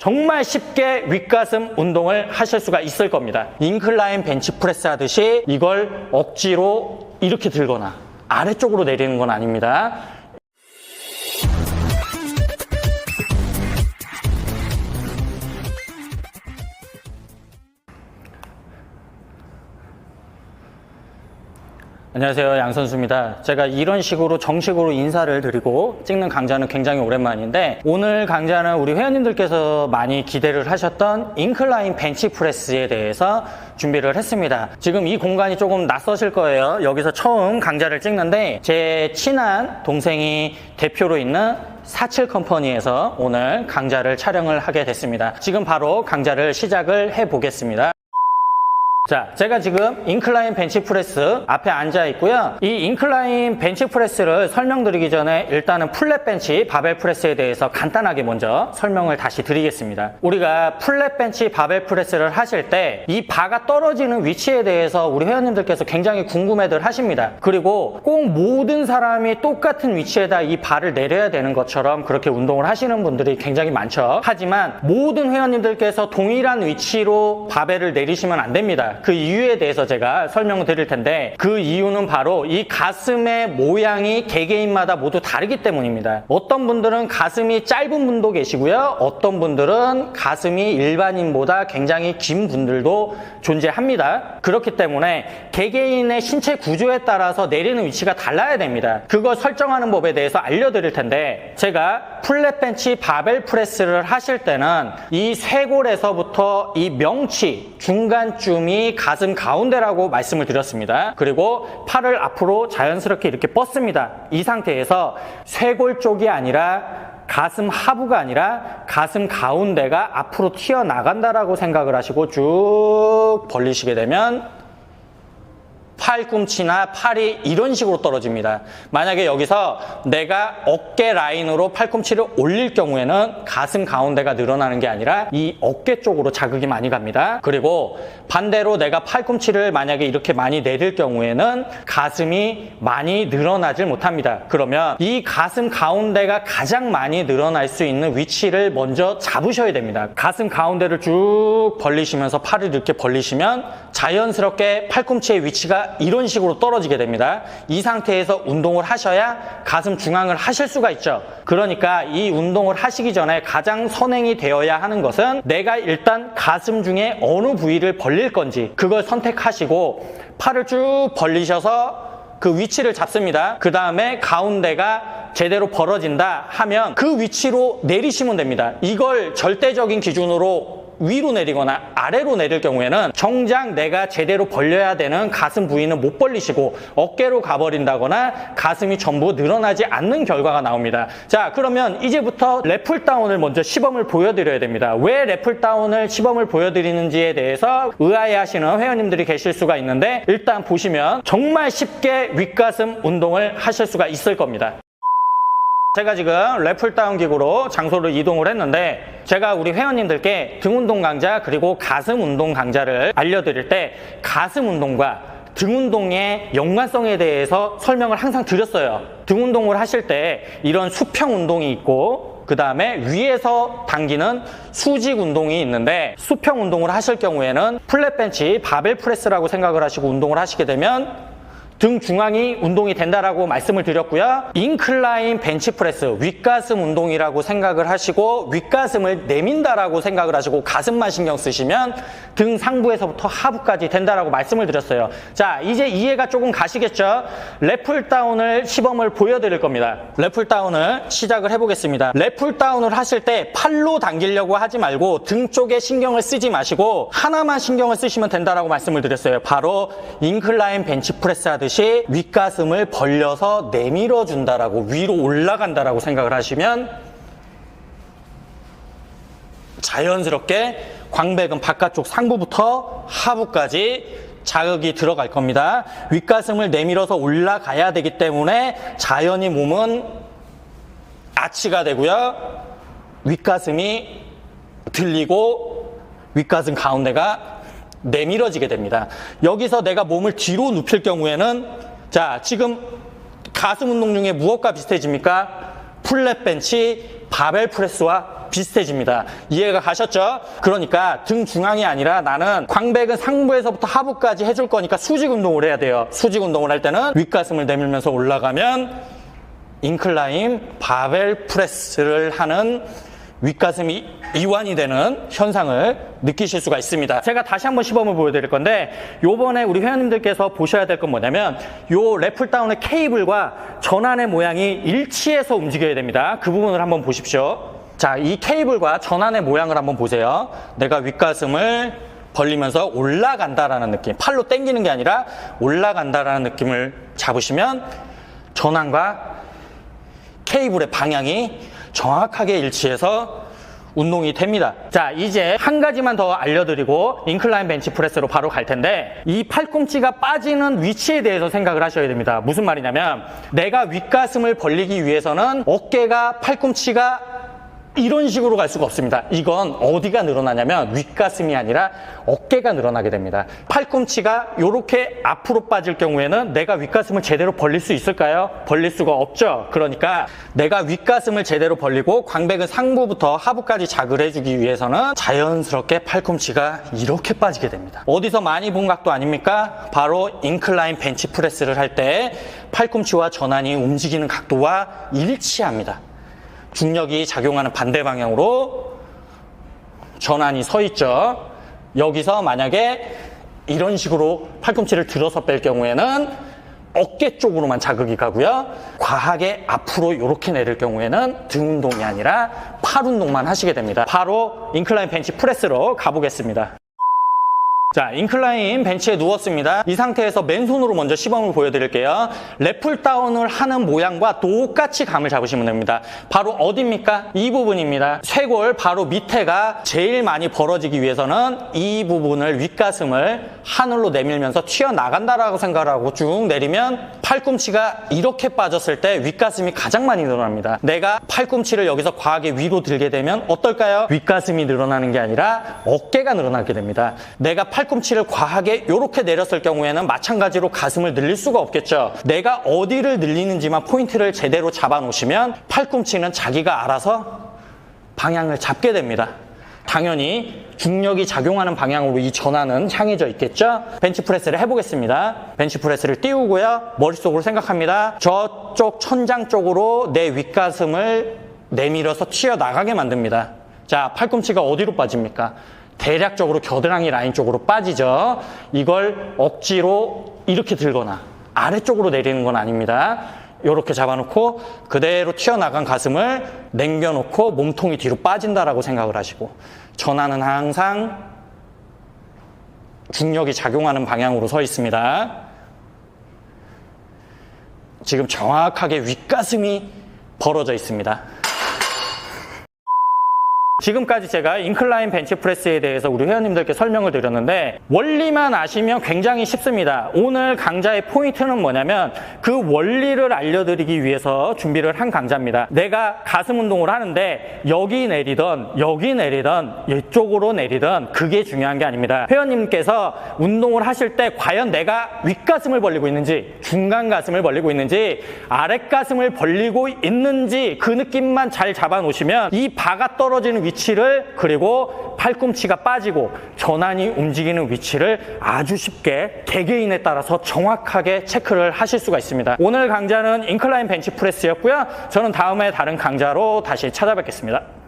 정말 쉽게 윗가슴 운동을 하실 수가 있을 겁니다. 인클라인 벤치프레스 하듯이 이걸 억지로 이렇게 들거나 아래쪽으로 내리는 건 아닙니다. 안녕하세요, 양선수입니다. 제가 이런 식으로 정식으로 인사를 드리고 찍는 강좌는 굉장히 오랜만인데, 오늘 강좌는 우리 회원님들께서 많이 기대를 하셨던 인클라인 벤치프레스에 대해서 준비를 했습니다. 지금 이 공간이 조금 낯서실 거예요. 여기서 처음 강좌를 찍는데, 제 친한 동생이 대표로 있는 47 컴퍼니에서 오늘 강좌를 촬영을 하게 됐습니다. 지금 바로 강좌를 시작을 해보겠습니다. 자, 제가 지금 인클라인 벤치프레스 앞에 앉아 있고요. 이 인클라인 벤치프레스를 설명드리기 전에 일단은 플랫 벤치 바벨 프레스에 대해서 간단하게 먼저 설명을 다시 드리겠습니다. 우리가 플랫 벤치 바벨 프레스를 하실 때 이 바가 떨어지는 위치에 대해서 우리 회원님들께서 굉장히 궁금해들 하십니다. 그리고 꼭 모든 사람이 똑같은 위치에다 이 바를 내려야 되는 것처럼 그렇게 운동을 하시는 분들이 굉장히 많죠. 하지만 모든 회원님들께서 동일한 위치로 바벨을 내리시면 안 됩니다. 그 이유에 대해서 제가 설명을 드릴 텐데, 그 이유는 바로 이 가슴의 모양이 개개인마다 모두 다르기 때문입니다. 어떤 분들은 가슴이 짧은 분도 계시고요, 어떤 분들은 가슴이 일반인보다 굉장히 긴 분들도 존재합니다. 그렇기 때문에 개개인의 신체 구조에 따라서 내리는 위치가 달라야 됩니다. 그거 설정하는 법에 대해서 알려드릴 텐데, 제가 플랫 벤치 바벨 프레스를 하실 때는 이 쇄골에서부터 이 명치 중간쯤이 가슴 가운데라고 말씀을 드렸습니다. 그리고 팔을 앞으로 자연스럽게 이렇게 뻗습니다. 이 상태에서 쇄골 쪽이 아니라 가슴 하부가 아니라 가슴 가운데가 앞으로 튀어나간다라고 생각을 하시고 쭉 벌리시게 되면 팔꿈치나 팔이 이런 식으로 떨어집니다. 만약에 여기서 내가 어깨 라인으로 팔꿈치를 올릴 경우에는 가슴 가운데가 늘어나는 게 아니라 이 어깨 쪽으로 자극이 많이 갑니다. 그리고 반대로 내가 팔꿈치를 만약에 이렇게 많이 내릴 경우에는 가슴이 많이 늘어나질 못합니다. 그러면 이 가슴 가운데가 가장 많이 늘어날 수 있는 위치를 먼저 잡으셔야 됩니다. 가슴 가운데를 쭉 벌리시면서 팔을 이렇게 벌리시면 자연스럽게 팔꿈치의 위치가 이런 식으로 떨어지게 됩니다. 이 상태에서 운동을 하셔야 가슴 중앙을 하실 수가 있죠. 그러니까 이 운동을 하시기 전에 가장 선행이 되어야 하는 것은 내가 일단 가슴 중에 어느 부위를 벌릴 건지 그걸 선택하시고 팔을 쭉 벌리셔서 그 위치를 잡습니다. 그 다음에 가운데가 제대로 벌어진다 하면 그 위치로 내리시면 됩니다. 이걸 절대적인 기준으로 위로 내리거나 아래로 내릴 경우에는 정작 내가 제대로 벌려야 되는 가슴 부위는 못 벌리시고 어깨로 가버린다거나 가슴이 전부 늘어나지 않는 결과가 나옵니다. 자, 그러면 이제부터 랩풀다운을 먼저 시범을 보여드려야 됩니다. 왜 랩풀다운을 시범을 보여드리는지에 대해서 의아해하시는 회원님들이 계실 수가 있는데, 일단 보시면 정말 쉽게 윗가슴 운동을 하실 수가 있을 겁니다. 제가 지금 랩풀다운 기구로 장소를 이동을 했는데, 제가 우리 회원님들께 등 운동 강좌 그리고 가슴 운동 강좌를 알려드릴 때 가슴 운동과 등 운동의 연관성에 대해서 설명을 항상 드렸어요. 등 운동을 하실 때 이런 수평 운동이 있고 그 다음에 위에서 당기는 수직 운동이 있는데, 수평 운동을 하실 경우에는 플랫 벤치 바벨 프레스라고 생각을 하시고 운동을 하시게 되면 등 중앙이 운동이 된다라고 말씀을 드렸고요. 인클라인 벤치프레스, 윗가슴 운동이라고 생각을 하시고 윗가슴을 내민다라고 생각을 하시고 가슴만 신경 쓰시면 등 상부에서부터 하부까지 된다라고 말씀을 드렸어요. 자, 이제 이해가 조금 가시겠죠? 랩풀다운을 시범을 보여드릴 겁니다. 랩풀다운을 시작을 해보겠습니다. 랩풀다운을 하실 때 팔로 당기려고 하지 말고 등 쪽에 신경을 쓰지 마시고 하나만 신경을 쓰시면 된다라고 말씀을 드렸어요. 바로 인클라인 벤치프레스 하듯이 윗가슴을 벌려서 내밀어 준다라고, 위로 올라간다라고 생각을 하시면 자연스럽게 광배근 바깥쪽 상부부터 하부까지 자극이 들어갈 겁니다. 윗가슴을 내밀어서 올라가야 되기 때문에 자연히 몸은 아치가 되고요. 윗가슴이 들리고 윗가슴 가운데가 내밀어지게 됩니다. 여기서 내가 몸을 뒤로 눕힐 경우에는, 자, 지금 가슴 운동 중에 무엇과 비슷해집니까? 플랫 벤치 바벨 프레스와 비슷해집니다. 이해가 가셨죠? 그러니까 등 중앙이 아니라 나는 광배근 상부에서부터 하부까지 해줄 거니까 수직 운동을 해야 돼요. 수직 운동을 할 때는 윗가슴을 내밀면서 올라가면 인클라인 바벨 프레스를 하는 윗가슴이 이완이 되는 현상을 느끼실 수가 있습니다. 제가 다시 한번 시범을 보여드릴 건데 요번에 우리 회원님들께서 보셔야 될 건 뭐냐면 요 래플다운의 케이블과 전환의 모양이 일치해서 움직여야 됩니다. 그 부분을 한번 보십시오. 자, 이 케이블과 전환의 모양을 한번 보세요. 내가 윗가슴을 벌리면서 올라간다라는 느낌, 팔로 당기는 게 아니라 올라간다라는 느낌을 잡으시면 전환과 케이블의 방향이 정확하게 일치해서 운동이 됩니다. 자, 이제 한 가지만 더 알려드리고 인클라인 벤치프레스로 바로 갈 텐데 이 팔꿈치가 빠지는 위치에 대해서 생각을 하셔야 됩니다. 무슨 말이냐면 내가 윗가슴을 벌리기 위해서는 어깨가 팔꿈치가 이런 식으로 갈 수가 없습니다. 이건 어디가 늘어나냐면 윗가슴이 아니라 어깨가 늘어나게 됩니다. 팔꿈치가 이렇게 앞으로 빠질 경우에는 내가 윗가슴을 제대로 벌릴 수 있을까요? 벌릴 수가 없죠. 그러니까 내가 윗가슴을 제대로 벌리고 광배근 상부부터 하부까지 자극을 해주기 위해서는 자연스럽게 팔꿈치가 이렇게 빠지게 됩니다. 어디서 많이 본 각도 아닙니까? 바로 인클라인 벤치 프레스를 할 때 팔꿈치와 전환이 움직이는 각도와 일치합니다. 중력이 작용하는 반대 방향으로 전환이 서 있죠. 여기서 만약에 이런 식으로 팔꿈치를 들어서 뺄 경우에는 어깨 쪽으로만 자극이 가고요. 과하게 앞으로 이렇게 내릴 경우에는 등 운동이 아니라 팔 운동만 하시게 됩니다. 바로 인클라인 벤치 프레스로 가보겠습니다. 자, 인클라인 벤치에 누웠습니다. 이 상태에서 맨손으로 먼저 시범을 보여드릴게요. 래플 다운을 하는 모양과 똑같이 감을 잡으시면 됩니다. 바로 어디입니까? 이 부분입니다. 쇄골 바로 밑에가 제일 많이 벌어지기 위해서는 이 부분을 윗가슴을 하늘로 내밀면서 튀어나간다라고 생각을 하고 쭉 내리면 팔꿈치가 이렇게 빠졌을 때 윗가슴이 가장 많이 늘어납니다. 내가 팔꿈치를 여기서 과하게 위로 들게 되면 어떨까요? 윗가슴이 늘어나는 게 아니라 어깨가 늘어나게 됩니다. 내가 팔꿈치를 과하게 이렇게 내렸을 경우에는 마찬가지로 가슴을 늘릴 수가 없겠죠. 내가 어디를 늘리는지만 포인트를 제대로 잡아 놓으시면 팔꿈치는 자기가 알아서 방향을 잡게 됩니다. 당연히 중력이 작용하는 방향으로 이 전환은 향해져 있겠죠. 벤치프레스를 해보겠습니다. 벤치프레스를 띄우고요. 머릿속으로 생각합니다. 저쪽 천장 쪽으로 내 윗가슴을 내밀어서 튀어나가게 만듭니다. 자, 팔꿈치가 어디로 빠집니까? 대략적으로 겨드랑이 라인 쪽으로 빠지죠. 이걸 억지로 이렇게 들거나 아래쪽으로 내리는 건 아닙니다. 이렇게 잡아놓고 그대로 튀어나간 가슴을 남겨놓고 몸통이 뒤로 빠진다라고 생각을 하시고 전환은 항상 중력이 작용하는 방향으로 서 있습니다. 지금 정확하게 윗가슴이 벌어져 있습니다. 지금까지 제가 인클라인 벤치프레스에 대해서 우리 회원님들께 설명을 드렸는데 원리만 아시면 굉장히 쉽습니다. 오늘 강좌의 포인트는 뭐냐면 그 원리를 알려드리기 위해서 준비를 한 강좌입니다. 내가 가슴 운동을 하는데 여기 내리던 이쪽으로 내리던 그게 중요한 게 아닙니다. 회원님께서 운동을 하실 때 과연 내가 윗가슴을 벌리고 있는지 중간 가슴을 벌리고 있는지 아랫가슴을 벌리고 있는지 그 느낌만 잘 잡아 놓으시면 이 바가 떨어지는 위치를 그리고 팔꿈치가 빠지고 전환이 움직이는 위치를 아주 쉽게 개개인에 따라서 정확하게 체크를 하실 수가 있습니다. 오늘 강좌는 인클라인 벤치 프레스였고요. 저는 다음에 다른 강좌로 다시 찾아뵙겠습니다.